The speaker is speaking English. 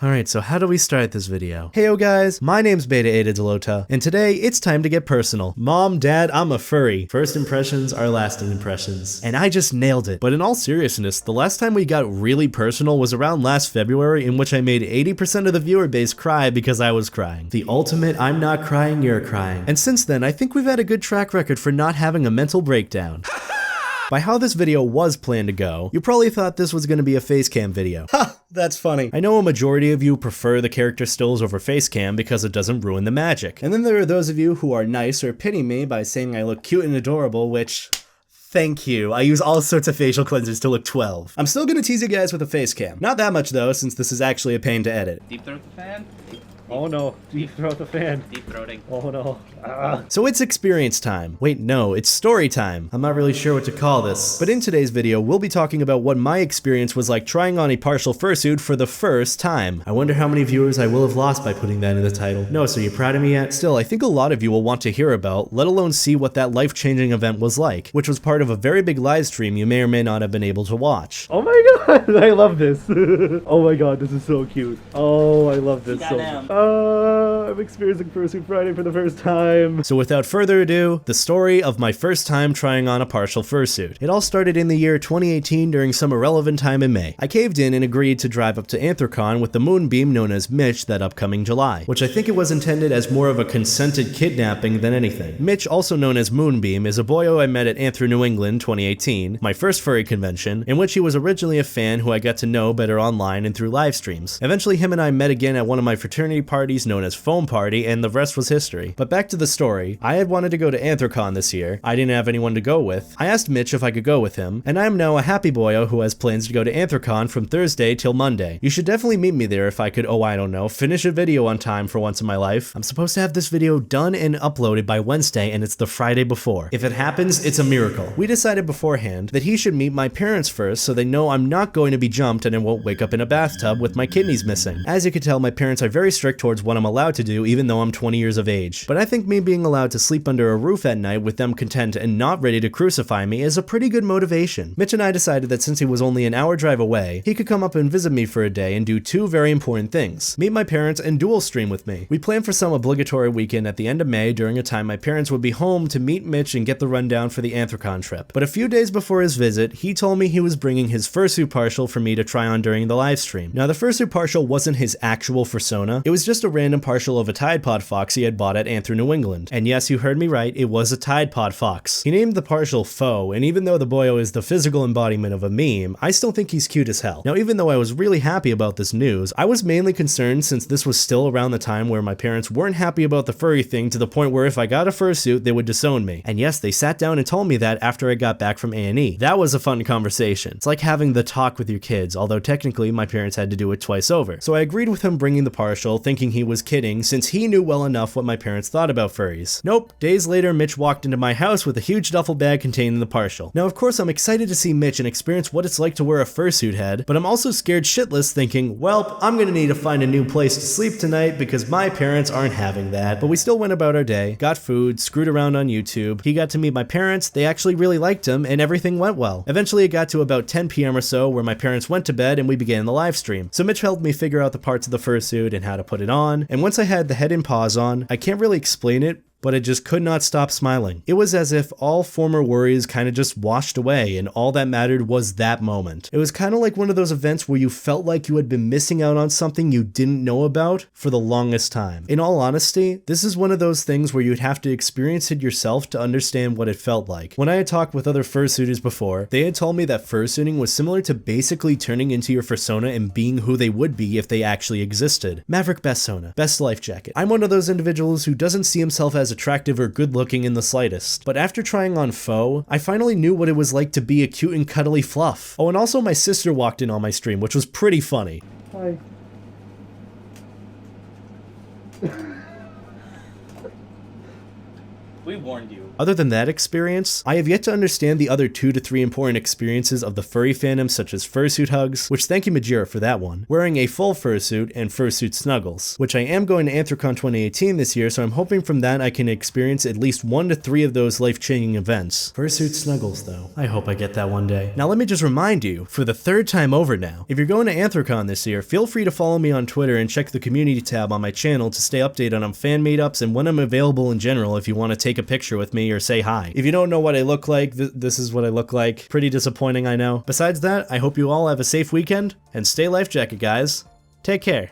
Alright, so how do we start this video? Heyo guys, my name's BetaEtaDelota, and today it's time to get personal. Mom, Dad, I'm a furry. First impressions are lasting impressions. And I just nailed it. But in all seriousness, the last time we got really personal was around last February, in which I made 80% of the viewer base cry because I was crying. The ultimate I'm not crying, you're crying. And since then, I think we've had a good track record for not having a mental breakdown. By how this video was planned to go, you probably thought this was going to be a facecam video. Ha! That's funny. I know a majority of you prefer the character stills over facecam because it doesn't ruin the magic. And then there are those of you who are nice or pity me by saying I look cute and adorable, which... thank you. I use all sorts of facial cleansers to look 12. I'm still gonna tease you guys with a facecam. Not that much though, since this is actually a pain to edit. Deep throat the fan? Oh no, deep throat the fan. Deep throating. Oh no. So it's experience time. Wait, no, it's story time. I'm not really sure what to call this. But in today's video, we'll be talking about what my experience was like trying on a partial fursuit for the first time. I wonder how many viewers I will have lost by putting that in the title. No, so you proud of me yet? Still, I think a lot of you will want to hear about, let alone see what that life-changing event was like, which was part of a very big live stream you may or may not have been able to watch. Oh my god, I love this. Oh my god, this is so cute. Oh, I love this so much. I'm experiencing Fursuit Friday for the first time. So without further ado, the story of my first time trying on a partial fursuit. It all started in the year 2018 during some irrelevant time in May. I caved in and agreed to drive up to Anthrocon with the Moonbeam known as Mitch that upcoming July, which I think it was intended as more of a consented kidnapping than anything. Mitch, also known as Moonbeam, is a boyo I met at Anthro New England 2018, my first furry convention, in which he was originally a fan who I got to know better online and through live streams. Eventually him and I met again at one of my fraternity parties known as Foam Party, and the rest was history. But back to the story. I had wanted to go to Anthrocon this year. I didn't have anyone to go with. I asked Mitch if I could go with him, and I am now a happy boyo who has plans to go to Anthrocon from Thursday till Monday. You should definitely meet me there if I could, I don't know, finish a video on time for once in my life. I'm supposed to have this video done and uploaded by Wednesday, and it's the Friday before. If it happens, it's a miracle. We decided beforehand that he should meet my parents first so they know I'm not going to be jumped and I won't wake up in a bathtub with my kidneys missing. As you can tell, my parents are very strict towards what I'm allowed to do even though I'm 20 years of age. But I think me being allowed to sleep under a roof at night with them content and not ready to crucify me is a pretty good motivation. Mitch and I decided that since he was only an hour drive away, he could come up and visit me for a day and do two very important things: meet my parents and dual stream with me. We planned for some obligatory weekend at the end of May during a time my parents would be home to meet Mitch and get the rundown for the Anthrocon trip. But a few days before his visit, he told me he was bringing his fursuit partial for me to try on during the live stream. Now the fursuit partial wasn't his actual Fursona, it was just a random partial of a Tide Pod fox he had bought at Anthro New England. And yes, you heard me right, it was a Tide Pod fox. He named the partial Foe, and even though the boyo is the physical embodiment of a meme, I still think he's cute as hell. Now even though I was really happy about this news, I was mainly concerned since this was still around the time where my parents weren't happy about the furry thing to the point where if I got a fursuit, they would disown me. And yes, they sat down and told me that after I got back from A&E. That was a fun conversation. It's like having the talk with your kids, although technically my parents had to do it twice over. So I agreed with him bringing the partial, thinking he was kidding since he knew well enough what my parents thought about furries. Nope. Days later, Mitch walked into my house with a huge duffel bag containing the partial. Now, of course, I'm excited to see Mitch and experience what it's like to wear a fursuit head, but I'm also scared shitless thinking, well, I'm gonna need to find a new place to sleep tonight because my parents aren't having that. But we still went about our day, got food, screwed around on YouTube. He got to meet my parents, they actually really liked him, and everything went well. Eventually, it got to about 10 p.m. or so where my parents went to bed and we began the live stream. So Mitch helped me figure out the parts of the fursuit and how to put it on, and once I had the head and paws on, I can't really explain it, but I just could not stop smiling. It was as if all former worries kind of just washed away and all that mattered was that moment. It was kind of like one of those events where you felt like you had been missing out on something you didn't know about for the longest time. In all honesty, this is one of those things where you'd have to experience it yourself to understand what it felt like. When I had talked with other fursuiters before, they had told me that fursuiting was similar to basically turning into your Fursona and being who they would be if they actually existed. Maverick Bestsona, best life jacket. I'm one of those individuals who doesn't see himself as attractive or good looking in the slightest. But after trying on Foe, I finally knew what it was like to be a cute and cuddly fluff. Oh, and also my sister walked in on my stream, which was pretty funny. Hi. We warned you. Other than that experience, I have yet to understand the other 2 to 3 important experiences of the furry fandom, such as fursuit hugs, which thank you Majira for that one, wearing a full fursuit, and fursuit snuggles, which I am going to Anthrocon 2018 this year, so I'm hoping from that I can experience at least 1 to 3 of those life-changing events. Fursuit snuggles though. I hope I get that one day. Now let me just remind you, for the 3rd time over now, if you're going to Anthrocon this year, feel free to follow me on Twitter and check the community tab on my channel to stay updated on fan meetups and when I'm available in general if you want to take a picture with me or say hi. If you don't know what I look like, this is what I look like. Pretty disappointing, I know. Besides that, I hope you all have a safe weekend, and stay life jacket, guys. Take care.